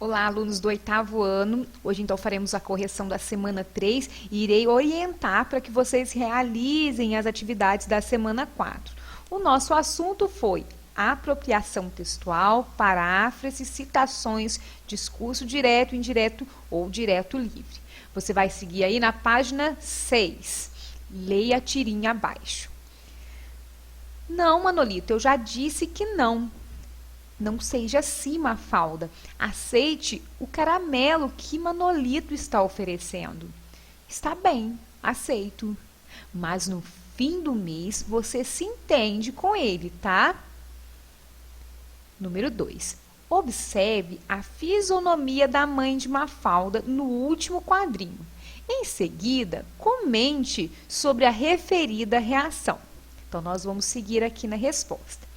Olá, alunos do 8º ano. Hoje, então, faremos a correção da semana 3 e irei orientar para que vocês realizem as atividades da semana 4. O nosso assunto foi apropriação textual, paráfrase, citações, discurso direto, indireto ou direto livre. Você vai seguir aí na página 6. Leia a tirinha abaixo. Não, Manolito, eu já disse que não. Não seja assim, Mafalda. Aceite o caramelo que Manolito está oferecendo. Está bem, aceito. Mas no fim do mês você se entende com ele, tá? Número 2. Observe a fisionomia da mãe de Mafalda no último quadrinho. Em seguida, comente sobre a referida reação. Então, nós vamos seguir aqui na resposta.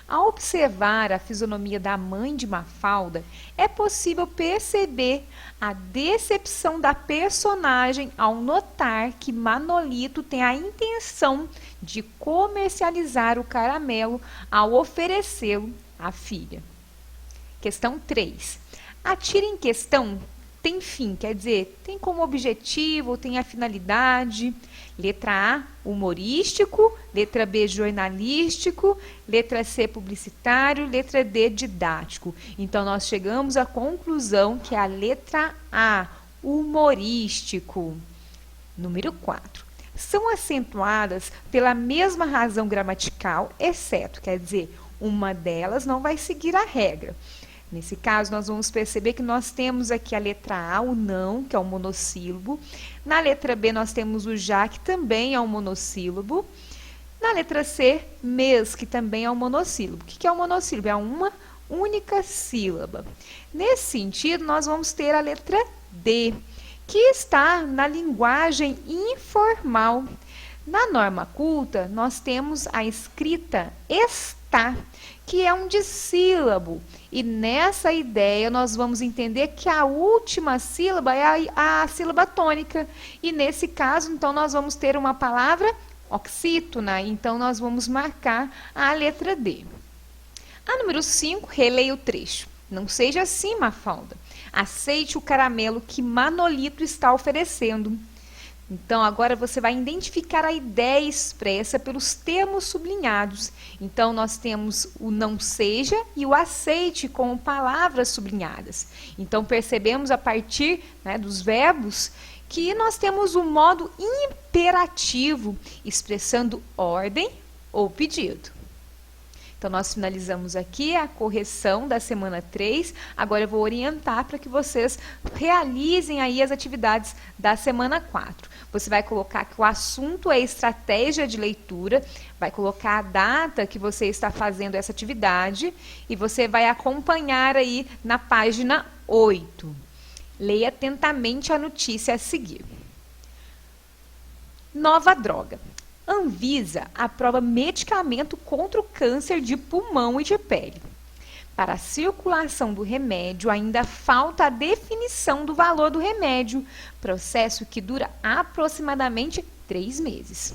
Ao observar a fisionomia da mãe de Mafalda, é possível perceber a decepção da personagem ao notar que Manolito tem a intenção de comercializar o caramelo ao oferecê-lo à filha. Questão 3. A tira em questão tem fim, quer dizer, tem como objetivo, tem a finalidade. Letra A, humorístico. Letra B, jornalístico. Letra C, publicitário. Letra D, didático. Então, nós chegamos à conclusão que é a letra A, humorístico. Número 4. São acentuadas pela mesma razão gramatical, exceto, quer dizer, uma delas não vai seguir a regra. Nesse caso, nós vamos perceber que nós temos aqui a letra A, o não, que é um monossílabo. Na letra B, nós temos o já, que também é um monossílabo. Na letra C, mes, que também é um monossílabo. O que é um monossílabo? É uma única sílaba. Nesse sentido, nós vamos ter a letra D, que está na linguagem informal. Na norma culta, nós temos a escrita está, que é um dissílabo. E nessa ideia, nós vamos entender que a última sílaba é a sílaba tônica. E nesse caso, então, nós vamos ter uma palavra oxítona. Então, nós vamos marcar a letra D. A número 5, releia o trecho. Não seja assim, Mafalda. Aceite o caramelo que Manolito está oferecendo. Então, agora você vai identificar a ideia expressa pelos termos sublinhados. Então, nós temos o não seja e o aceite com palavras sublinhadas. Então, percebemos a partir, né, dos verbos que nós temos o modo imperativo, expressando ordem ou pedido. Então, nós finalizamos aqui a correção da semana 3. Agora eu vou orientar para que vocês realizem aí as atividades da semana 4. Você vai colocar que o assunto é estratégia de leitura, vai colocar a data que você está fazendo essa atividade e você vai acompanhar aí na página 8. Leia atentamente a notícia a seguir. Nova droga. Anvisa aprova medicamento contra o câncer de pulmão e de pele. Para a circulação do remédio, ainda falta a definição do valor do remédio, processo que dura aproximadamente 3 meses.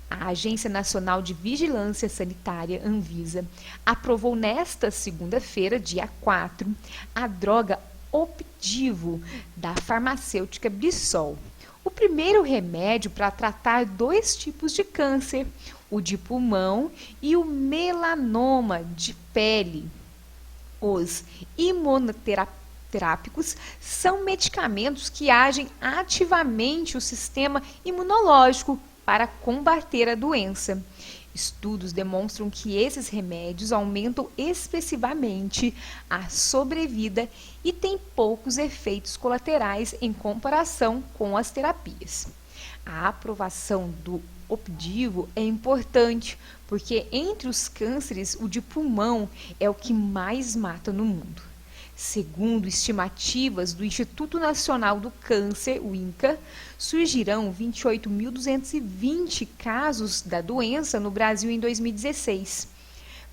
A Agência Nacional de Vigilância Sanitária, Anvisa, aprovou nesta segunda-feira, dia 4, a droga Opdivo, da farmacêutica Bristol. O primeiro remédio para tratar 2 tipos de câncer, o de pulmão e o melanoma de pele. Os imunoterápicos são medicamentos que agem ativamente o sistema imunológico para combater a doença. Estudos demonstram que esses remédios aumentam expressivamente a sobrevida e têm poucos efeitos colaterais em comparação com as terapias. A aprovação do Opdivo é importante porque entre os cânceres, o de pulmão é o que mais mata no mundo. Segundo estimativas do Instituto Nacional do Câncer, o INCA, surgirão 28.220 casos da doença no Brasil em 2016.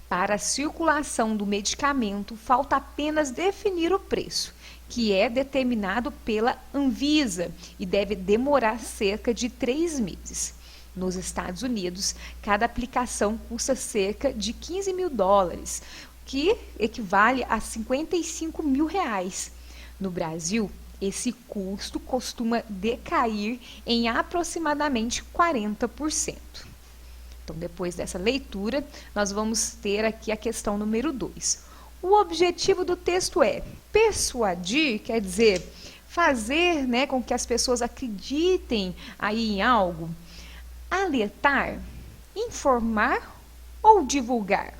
Para a circulação do medicamento, falta apenas definir o preço, que é determinado pela Anvisa e deve demorar cerca de 3 meses. Nos Estados Unidos, cada aplicação custa cerca de $15.000, que equivale a R$ 55.000. No Brasil, esse custo costuma decair em aproximadamente 40%. Então, depois dessa leitura, nós vamos ter aqui a questão número 2. O objetivo do texto é persuadir, quer dizer, fazer, né, com que as pessoas acreditem aí em algo, alertar, informar ou divulgar.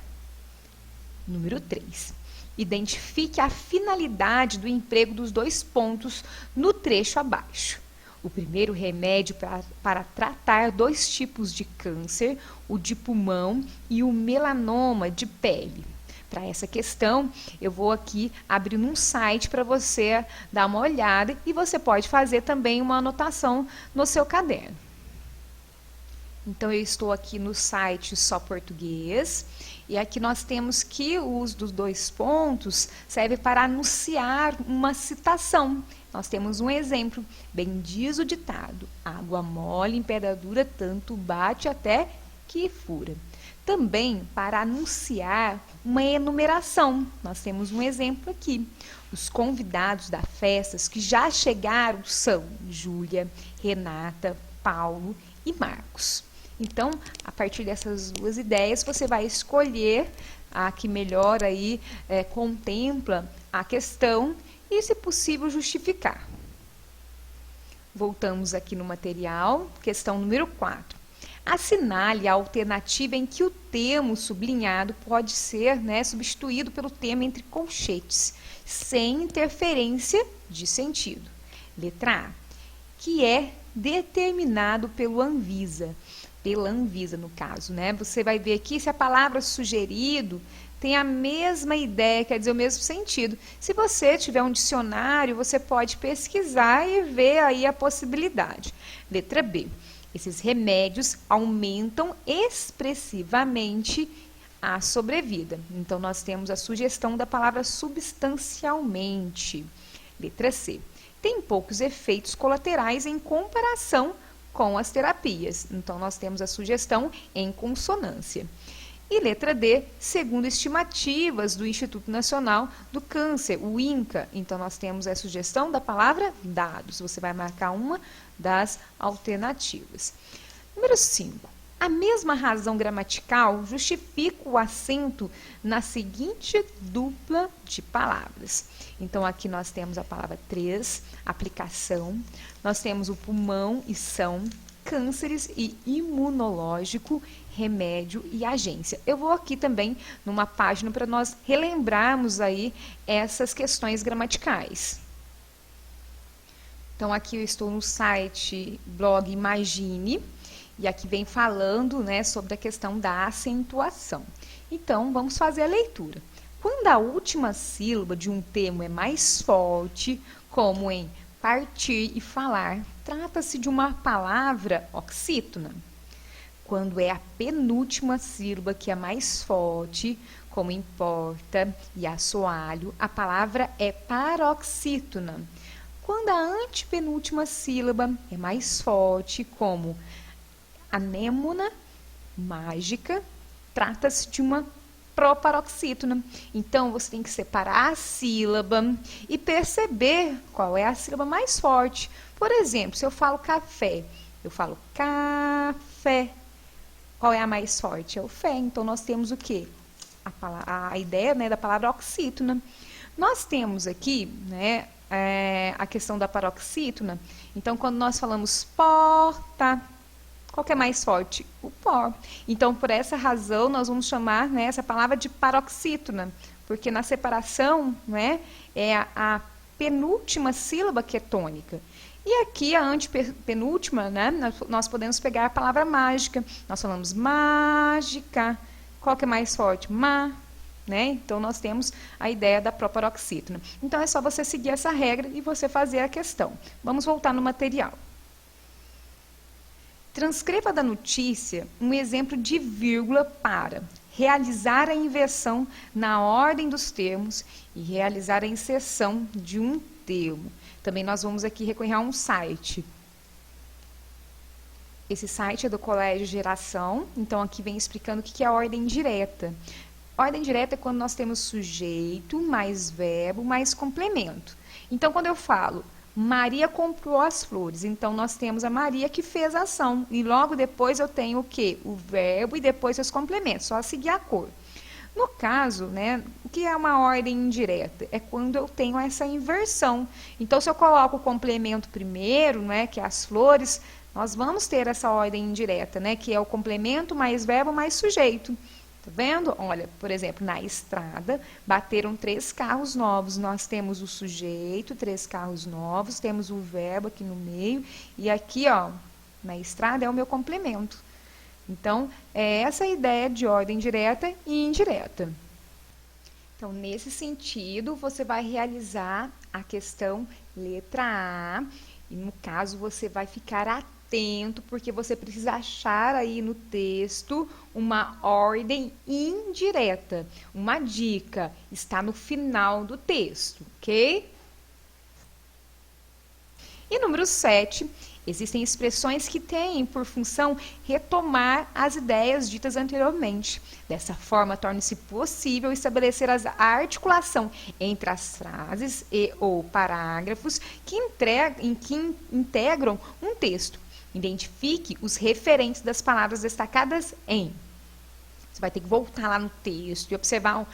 Número 3. Identifique a finalidade do emprego dos 2 pontos no trecho abaixo. O primeiro remédio para tratar 2 tipos de câncer, o de pulmão e o melanoma de pele. Para essa questão, eu vou aqui abrir um site para você dar uma olhada e você pode fazer também uma anotação no seu caderno. Então, eu estou aqui no site Só Português e aqui nós temos que o uso dos 2 pontos serve para anunciar uma citação. Nós temos um exemplo, bem diz o ditado, água mole em pedra dura, tanto bate até que fura. Também para anunciar uma enumeração. Nós temos um exemplo aqui. Os convidados da festa que já chegaram são Júlia, Renata, Paulo e Marcos. Então, a partir dessas 2 ideias, você vai escolher a que melhor aí contempla a questão e, se possível, justificar. Voltamos aqui no material, questão número 4. Assinale a alternativa em que o termo sublinhado pode ser, né, substituído pelo termo entre colchetes, sem interferência de sentido. Letra A, que é determinado pela Anvisa, no caso, né? Você vai ver aqui se a palavra sugerido tem a mesma ideia, quer dizer, o mesmo sentido. Se você tiver um dicionário, você pode pesquisar e ver aí a possibilidade. Letra B. Esses remédios aumentam expressivamente a sobrevida. Então, nós temos a sugestão da palavra substancialmente. Letra C. Tem poucos efeitos colaterais em comparação com as terapias. Então, nós temos a sugestão em consonância. E letra D, segundo estimativas do Instituto Nacional do Câncer, o INCA. Então, nós temos a sugestão da palavra dados. Você vai marcar uma das alternativas. Número 5. A mesma razão gramatical justifica o acento na seguinte dupla de palavras. Então, aqui nós temos a palavra 3, aplicação. Nós temos o pulmão e são, cânceres e imunológico, remédio e agência. Eu vou aqui também numa página para nós relembrarmos aí essas questões gramaticais. Então, aqui eu estou no site blog Imagine, e aqui vem falando, né, sobre a questão da acentuação. Então, vamos fazer a leitura. Quando a última sílaba de um termo é mais forte, como em partir e falar, trata-se de uma palavra oxítona. Quando é a penúltima sílaba que é mais forte, como em porta e assoalho, a palavra é paroxítona. Quando a antepenúltima sílaba é mais forte, como anêmona, mágica, trata-se de uma proparoxítona. Então, você tem que separar a sílaba e perceber qual é a sílaba mais forte. Por exemplo, se eu falo café, eu falo café. Qual é a mais forte? É o fé. Então, nós temos o quê? A ideia, né, da palavra oxítona. Nós temos aqui, né, a questão da paroxítona. Então, quando nós falamos porta, qual que é mais forte? O pó. Então, por essa razão, nós vamos chamar, né, essa palavra de paroxítona, porque na separação, né, é a penúltima sílaba que é tônica. E aqui, a antepenúltima, né, nós podemos pegar a palavra mágica. Nós falamos mágica. Qual que é mais forte? Né? Então, nós temos a ideia da proparoxítona. Então, é só você seguir essa regra e você fazer a questão. Vamos voltar no material. Transcreva da notícia um exemplo de vírgula para realizar a inversão na ordem dos termos e realizar a inserção de um termo. Também nós vamos aqui recorrer a um site. Esse site é do Colégio Geração, então aqui vem explicando o que é a ordem direta. Ordem direta é quando nós temos sujeito, mais verbo, mais complemento. Então, quando eu falo Maria comprou as flores, então nós temos a Maria que fez a ação. E logo depois eu tenho o quê? O verbo e depois os complementos, só seguir a cor. No caso, né, o que é uma ordem indireta? É quando eu tenho essa inversão. Então, se eu coloco o complemento primeiro, né, que é as flores, nós vamos ter essa ordem indireta, né, que é o complemento mais verbo mais sujeito. Tá vendo? Olha, por exemplo, na estrada, bateram 3 carros novos. Nós temos o sujeito, 3 carros novos, temos o verbo aqui no meio, e aqui, ó, na estrada é o meu complemento. Então, é essa a ideia de ordem direta e indireta. Então, nesse sentido, você vai realizar a questão letra A, e no caso você vai ficar atento, porque você precisa achar aí no texto uma ordem indireta. Uma dica, está no final do texto, ok? E número 7, existem expressões que têm por função retomar as ideias ditas anteriormente. Dessa forma, torna-se possível estabelecer a articulação entre as frases e ou parágrafos que integram um texto. Identifique os referentes das palavras destacadas em. Você vai ter que voltar lá no texto e observar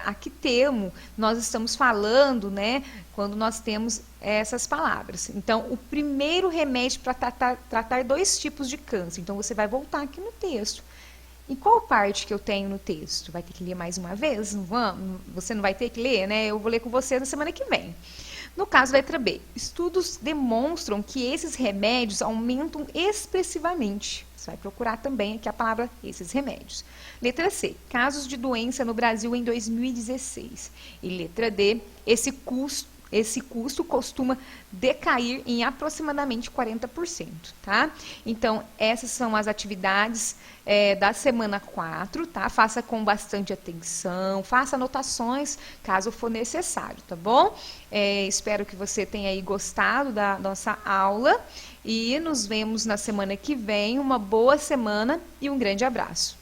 a que termo nós estamos falando, né, quando nós temos essas palavras. Então, o primeiro remédio para tratar 2 tipos de câncer. Então, você vai voltar aqui no texto. E qual parte que eu tenho no texto? Vai ter que ler mais uma vez? Não vamos? Você não vai ter que ler, né? Eu vou ler com você na semana que vem. No caso da letra B, estudos demonstram que esses remédios aumentam expressivamente. Você vai procurar também aqui a palavra esses remédios. Letra C, casos de doença no Brasil em 2016. E letra D, esse custo costuma decair em aproximadamente 40%, tá? Então, essas são as atividades da semana 4, tá? Faça com bastante atenção, faça anotações caso for necessário, tá bom? Espero que você tenha aí gostado da nossa aula e nos vemos na semana que vem. Uma boa semana e um grande abraço.